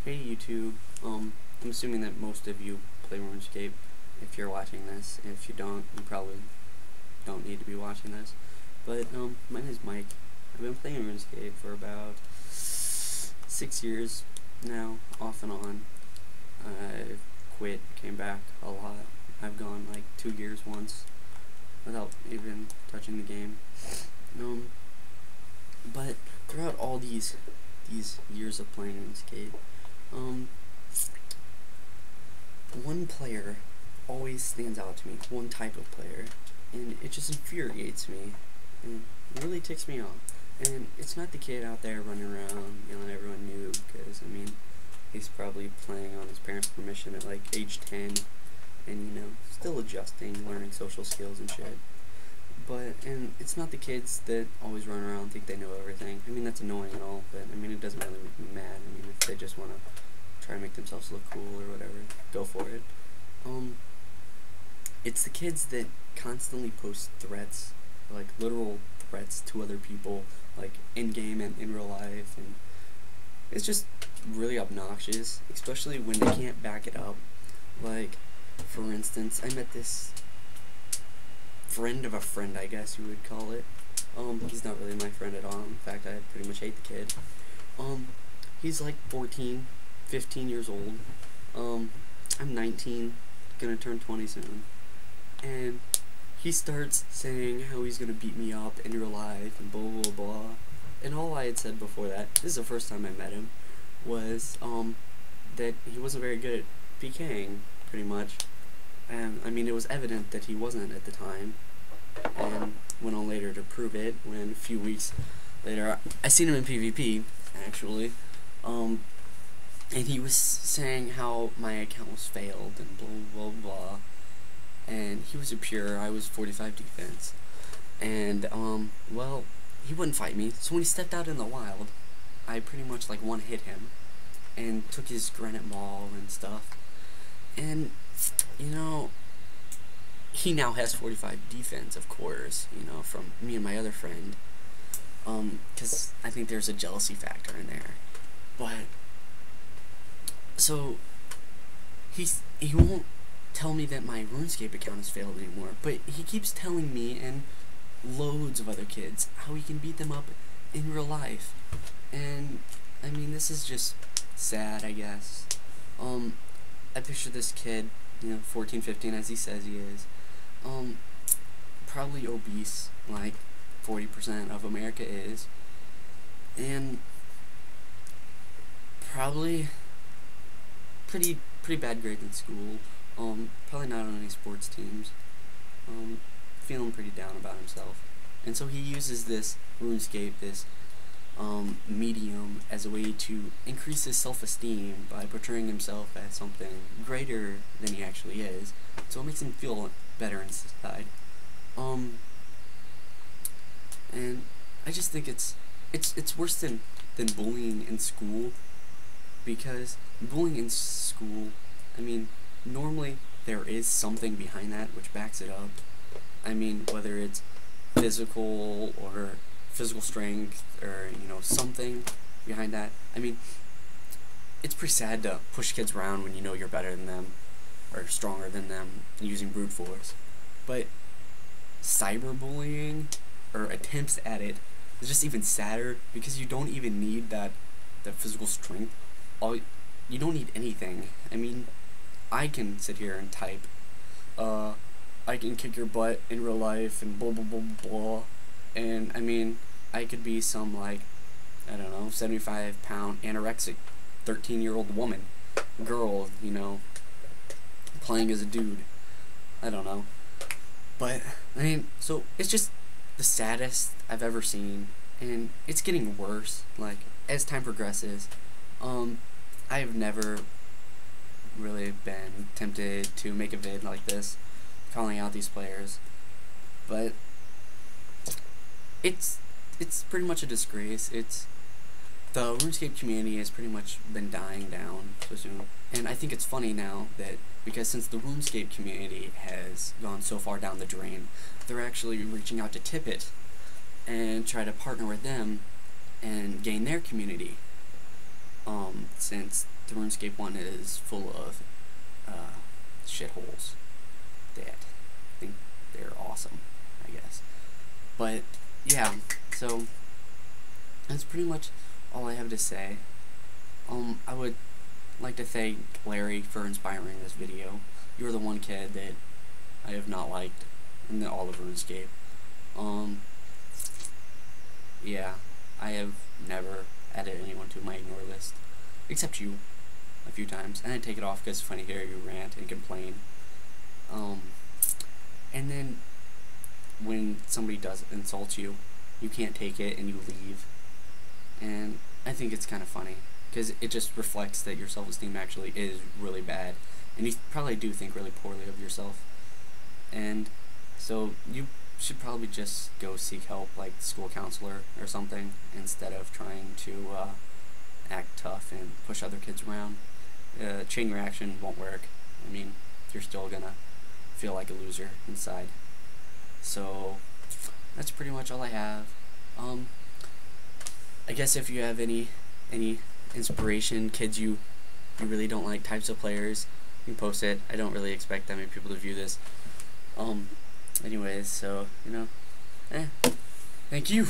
Hey YouTube, I'm assuming that most of you play Runescape if you're watching this. If you don't, you probably don't need to be watching this. But, my name is Mike. I've been playing Runescape for about 6 years now, off and on. I quit, came back a lot. I've gone like 2 years once without even touching the game. But throughout all these years of playing RuneScape, one player always stands out to me, one type of player, and it just infuriates me, and it really ticks me off. And it's not the kid out there running around yelling at everyone noob, because, I mean, he's probably playing on his parents' permission at like age 10, and, you know, still adjusting, learning social skills and shit. And it's not the kids that always run around and think they know everything. I mean, that's annoying and all, but I mean, it doesn't really make me mad. I mean, if they just want to try to make themselves look cool or whatever, go for it. It's the kids that constantly post threats, like literal threats to other people, like in-game and in real life, and it's just really obnoxious, especially when they can't back it up. Like, for instance, I met this friend of a friend, I guess you would call it. He's not really my friend at all. In fact, I pretty much hate the kid. He's like 14, 15 years old. I'm 19, gonna turn 20 soon. And he starts saying how he's gonna beat me up in real life and blah blah blah. And all I had said before that, this is the first time I met him, was that he wasn't very good at pking, pretty much. And I mean, it was evident that he wasn't at the time, and went on later to prove it when a few weeks later I seen him in PvP, actually, and he was saying how my account was failed and blah blah blah, and he was a pure, I was 45 defense, and well, he wouldn't fight me, so when he stepped out in the wild, I pretty much like one-hit him, and took his granite maul and stuff, and you know, he now has 45 defense, of course, you know, from me and my other friend, because I think there's a jealousy factor in there. But so he won't tell me that my RuneScape account has failed anymore, but he keeps telling me and loads of other kids how he can beat them up in real life. And I mean, this is just sad, I guess. I picture this kid, you know, 14, 15, as he says he is, probably obese, like 40% of America is, and probably pretty bad grades in school, probably not on any sports teams, feeling pretty down about himself, and so he uses this RuneScape, this medium, as a way to increase his self-esteem by portraying himself as something greater than he actually is, so it makes him feel better inside. And I just think it's worse than bullying in school, because bullying in school, I mean, normally there is something behind that which backs it up. I mean, whether it's physical or physical strength, or, you know, something behind that. I mean, it's pretty sad to push kids around when you know you're better than them, or stronger than them, using brute force. But cyberbullying, or attempts at it, is just even sadder, because you don't even need that physical strength. You don't need anything. I mean, I can sit here and type, I can kick your butt in real life, and blah blah blah blah, and I mean, I could be some, like, I don't know, 75-pound anorexic 13-year-old woman, girl, you know, playing as a dude. I don't know. But, I mean, so it's just the saddest I've ever seen, and it's getting worse, like, as time progresses. I've never really been tempted to make a vid like this, calling out these players, but it's pretty much a disgrace. The RuneScape community has pretty much been dying down so soon, and I think it's funny now that, because since the RuneScape community has gone so far down the drain, they're actually reaching out to Tippet and try to partner with them and gain their community. since the Runescape one is full of shitholes that think they're awesome, I guess. But yeah, so that's pretty much all I have to say. I would like to thank Larry for inspiring this video. You're the one kid that I have not liked in all of RuneScape. Yeah, I have never added anyone to my ignore list, except you, a few times, and I take it off because it's funny to hear you rant and complain. And then when somebody does insult you, you can't take it and you leave, and I think it's kind of funny because it just reflects that your self-esteem actually is really bad, and you probably do think really poorly of yourself, and so you should probably just go seek help, like school counselor or something, instead of trying to act tough and push other kids around. Chain reaction won't work. I mean, you're still gonna feel like a loser inside. So that's pretty much all I have. I guess if you have any inspiration, kids you really don't like, types of players, you can post it. I don't really expect that many people to view this. Anyways, so, you know, thank you.